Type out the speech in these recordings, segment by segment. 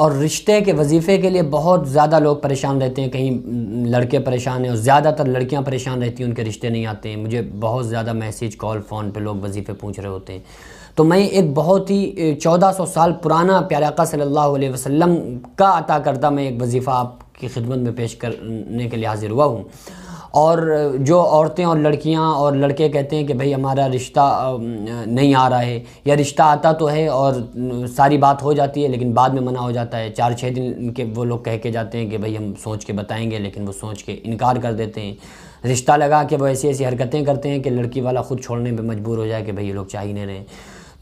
اور رشتے کے وظیفے کے لیے بہت زیادہ لوگ پریشان رہتے ہیں، کہیں لڑکے پریشان ہیں اور زیادہ تر لڑکیاں پریشان رہتی ہیں، ان کے رشتے نہیں آتے ہیں۔ مجھے بہت زیادہ میسیج، کال، فون پہ لوگ وظیفے پوچھ رہے ہوتے ہیں۔ تو میں ایک بہت ہی 1400 سال پرانا پیارے آقا صلی اللہ علیہ وسلم کا عطا کردہ میں ایک وظیفہ آپ کی خدمت میں پیش کرنے کے لیے حاضر ہوا ہوں۔ اور جو عورتیں اور لڑکیاں اور لڑکے کہتے ہیں کہ بھئی ہمارا رشتہ نہیں آ رہا ہے، یا رشتہ آتا تو ہے اور ساری بات ہو جاتی ہے لیکن بعد میں منع ہو جاتا ہے، 4-6 دن کے وہ لوگ کہہ کے جاتے ہیں کہ بھئی ہم سوچ کے بتائیں گے، لیکن وہ سوچ کے انکار کر دیتے ہیں، رشتہ لگا کے وہ ایسی ایسی حرکتیں کرتے ہیں کہ لڑکی والا خود چھوڑنے پہ مجبور ہو جائے کہ بھئی یہ لوگ چاہ ہی نہیں رہے۔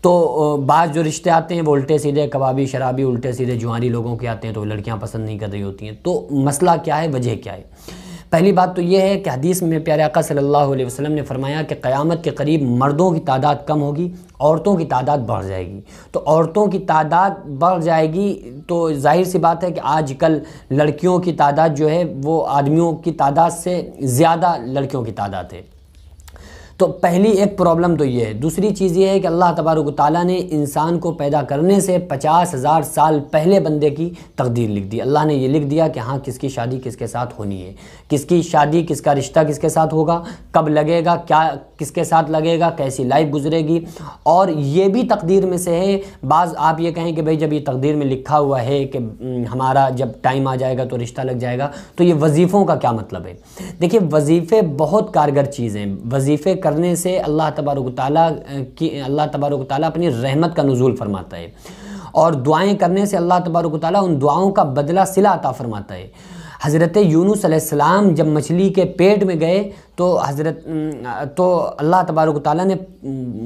تو بعض جو رشتے آتے ہیں وہ الٹے سیدھے کبابی شرابی الٹے سیدھے جواری لوگوں کے آتے ہیں، تو لڑکیاں پسند نہیں کر رہی ہوتی ہیں۔ تو مسئلہ کیا ہے، وجہ کیا ہے؟ پہلی بات تو یہ ہے کہ حدیث میں پیارے آقا صلی اللہ علیہ وسلم نے فرمایا کہ قیامت کے قریب مردوں کی تعداد کم ہوگی، عورتوں کی تعداد بڑھ جائے گی۔ تو عورتوں کی تعداد بڑھ جائے گی تو ظاہر سی بات ہے کہ آج کل لڑکیوں کی تعداد جو ہے وہ آدمیوں کی تعداد سے زیادہ لڑکیوں کی تعداد ہے۔ تو پہلی ایک پرابلم تو یہ ہے۔ دوسری چیز یہ ہے کہ اللہ تبارک و تعالیٰ نے انسان کو پیدا کرنے سے 50,000 سال پہلے بندے کی تقدیر لکھ دی۔ اللہ نے یہ لکھ دیا کہ ہاں کس کی شادی کس کے ساتھ ہونی ہے، کس کی شادی کس کا رشتہ کس کے ساتھ ہوگا، کب لگے گا، کیا کس کے ساتھ لگے گا، کیسی لائف گزرے گی۔ اور یہ بھی تقدیر میں سے ہے۔ بعض آپ یہ کہیں کہ بھئی جب یہ تقدیر میں لکھا ہوا ہے کہ ہمارا جب ٹائم آ جائے گا تو رشتہ لگ جائے گا، تو یہ وظیفوں کا کیا مطلب ہے؟ دیکھیے وظیفے بہت کارگر چیز ہیں۔ وظیفے کرنے سے اللہ تبارک و تعالیٰ اپنی رحمت کا نزول فرماتا ہے، اور دعائیں کرنے سے اللہ تبارک و تعالیٰ ان دعاؤں کا بدلہ صلہ عطا فرماتا ہے۔ حضرت یونس علیہ السلام جب مچھلی کے پیٹ میں گئے تو اللہ تبارک و تعالیٰ نے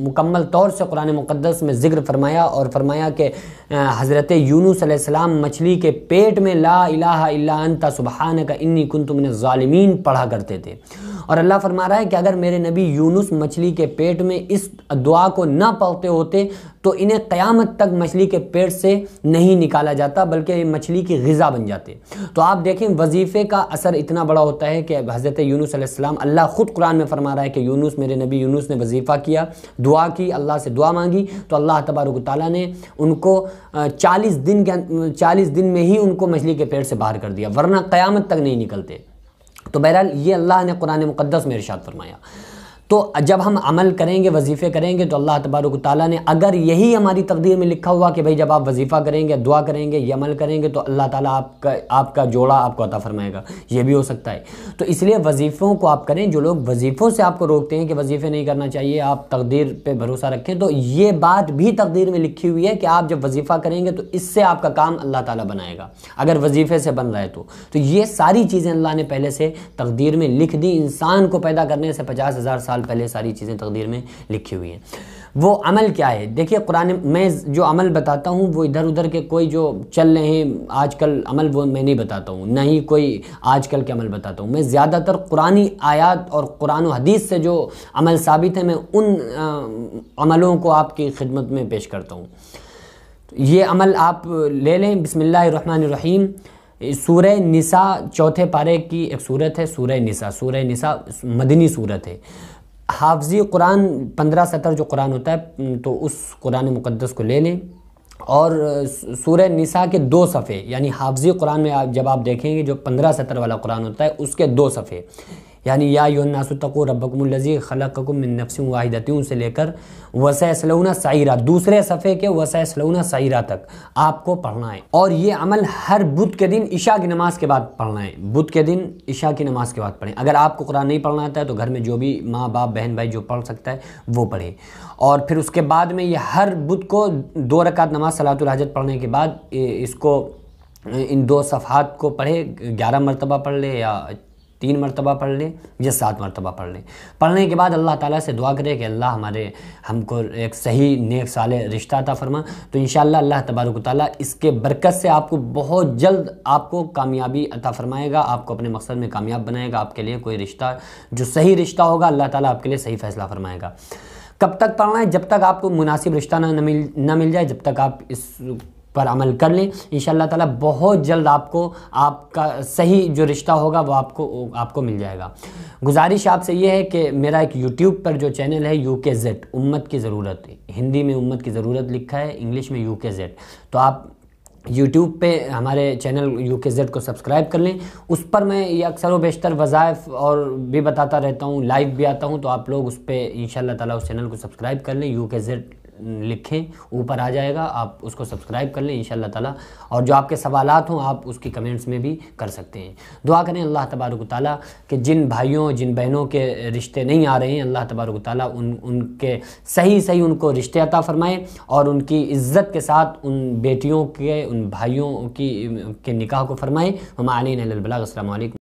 مکمل طور سے قرآن مقدس میں ذکر فرمایا اور فرمایا کہ حضرت یونس علیہ السلام مچھلی کے پیٹ میں لا الہ الا انت سبحانک انی کنت من الظالمین پڑھا کرتے تھے۔ اور اللہ فرما رہا ہے کہ اگر میرے نبی یونس مچھلی کے پیٹ میں اس دعا کو نہ پڑھتے ہوتے تو انہیں قیامت تک مچھلی کے پیٹ سے نہیں نکالا جاتا، بلکہ یہ مچھلی کی غذا بن جاتے۔ تو آپ دیکھیں وظیفے کا اثر اتنا بڑا ہوتا ہے کہ حضرت یونس علیہ السلام، اللہ خود قرآن میں فرما رہا ہے کہ یونس، میرے نبی یونس نے وظیفہ کیا، دعا کی، اللہ سے دعا مانگی، تو اللہ تبارک و تعالیٰ نے ان کو 40 دن میں ہی ان کو مچھلی کے پیٹ سے باہر کر دیا، ورنہ قیامت تک نہیں نکلتے۔ تو بہرحال یہ اللہ نے قرآن مقدس میں ارشاد فرمایا۔ تو جب ہم عمل کریں گے، وظیفے کریں گے، تو اللہ تبارک و تعالیٰ نے اگر یہی ہماری تقدیر میں لکھا ہوا کہ بھئی جب آپ وظیفہ کریں گے، دعا کریں گے، یہ عمل کریں گے تو اللہ تعالیٰ آپ کا جوڑا آپ کو عطا فرمائے گا، یہ بھی ہو سکتا ہے۔ تو اس لیے وظیفوں کو آپ کریں۔ جو لوگ وظیفوں سے آپ کو روکتے ہیں کہ وظیفے نہیں کرنا چاہیے، آپ تقدیر پہ بھروسہ رکھیں، تو یہ بات بھی تقدیر میں لکھی ہوئی ہے کہ آپ جب وظیفہ کریں گے تو اس سے آپ کا کام اللہ تعالیٰ بنائے گا، اگر وظیفے سے بن رہا ہے تو یہ ساری چیزیں اللہ نے پہلے سے تقدیر میں لکھ دی۔ انسان کو پیدا کرنے سے 50,000 سال پہلے ساری چیزیں تقدیر میں لکھی ہوئی ہیں۔ وہ عمل کیا ہے؟ دیکھیے قرآن میں جو عمل بتاتا ہوں وہ ادھر ادھر کے کوئی جو چل رہے ہیں آج کل عمل، وہ میں نہیں بتاتا ہوں، نہ ہی کوئی آج کل کے عمل بتاتا ہوں۔ میں زیادہ تر قرآنی آیات اور قرآن و حدیث سے جو عمل ثابت ہے میں ان عملوں کو آپ کی خدمت میں پیش کرتا ہوں۔ یہ عمل آپ لے لیں۔ بسم اللہ الرحمن الرحیم۔ سورہ نساء 4 پارے کی ایک سورت ہے، سورہ نساء مدنی سورت ہے۔ حافظی قرآن 15 سطر جو قرآن ہوتا ہے تو اس قرآن مقدس کو لے لیں، اور سورہ نساء کے 2 صفحے، یعنی حافظی قرآن میں جب آپ دیکھیں گے جو 15 سطر والا قرآن ہوتا ہے اس کے 2 صفحے، یعنی یا ایھا الناس اتقوا ربکم الذی خلقکم من نفس واحدۃ سے لے کر وسیصلون سعیرا، دوسرے صفحے کے وسیصلون سعیرا تک آپ کو پڑھنا ہے۔ اور یہ عمل ہر بدھ کے دن عشاء کی نماز کے بعد پڑھنا ہے۔ بدھ کے دن عشاء کی نماز کے بعد پڑھیں۔ اگر آپ کو قرآن نہیں پڑھنا آتا ہے تو گھر میں جو بھی ماں باپ بہن بھائی جو پڑھ سکتا ہے وہ پڑھے، اور پھر اس کے بعد میں یہ ہر بدھ کو 2 رکعت نماز صلاۃ الحاجت پڑھنے کے بعد اس کو ان 2 صفحات کو پڑھے، 11 مرتبہ پڑھ لے یا 3 مرتبہ پڑھ لیں یا 7 مرتبہ پڑھ لیں۔ پڑھنے کے بعد اللہ تعالیٰ سے دعا کرے کہ اللہ ہم کو ایک صحیح نیک صالح رشتہ عطا فرما، تو انشاءاللہ اللہ تبارک و تعالیٰ اس کے برکت سے آپ کو بہت جلد آپ کو کامیابی عطا فرمائے گا، آپ کو اپنے مقصد میں کامیاب بنائے گا۔ آپ کے لیے کوئی رشتہ جو صحیح رشتہ ہوگا اللہ تعالیٰ آپ کے لیے صحیح فیصلہ فرمائے گا۔ کب تک پڑھنا ہے؟ جب تک آپ کو مناسب رشتہ نہ مل جائے، جب تک آپ اس پر عمل کر لیں، انشاءاللہ تعالیٰ بہت جلد آپ کا صحیح جو رشتہ ہوگا وہ آپ کو مل جائے گا۔ گزارش آپ سے یہ ہے کہ میرا ایک یوٹیوب پر جو چینل ہے UKZ امت کی ضرورت، ہندی میں امت کی ضرورت لکھا ہے، انگلش میں UKZ، تو آپ یوٹیوب پہ ہمارے چینل UK-Z کو سبسکرائب کر لیں. اس پر میں یہ اکثر و بیشتر وظائف اور بھی بتاتا رہتا ہوں، لائیو بھی آتا ہوں، تو آپ لوگ اس پہ انشاءاللہ تعالیٰ اس چینل کو سبسکرائب کر لیں. UK-Z لکھیں اوپر آ جائے گا، آپ اس کو سبسکرائب کر لیں انشاءاللہ تعالیٰ. اور جو آپ کے سوالات ہوں آپ اس کی کمنٹس میں بھی کر سکتے ہیں. دعا کریں اللہ تبارک و تعالیٰ کہ جن بھائیوں جن بہنوں کے رشتے نہیں آ رہے ہیں، اللہ تبارک و تعالیٰ ان کے صحیح ان کو رشتے عطا فرمائے، اور ان کی عزت کے ساتھ ان بیٹیوں کے ان بھائیوں کے نکاح کو فرمائے. وما علینا الا البلاغ. السلام علیکم.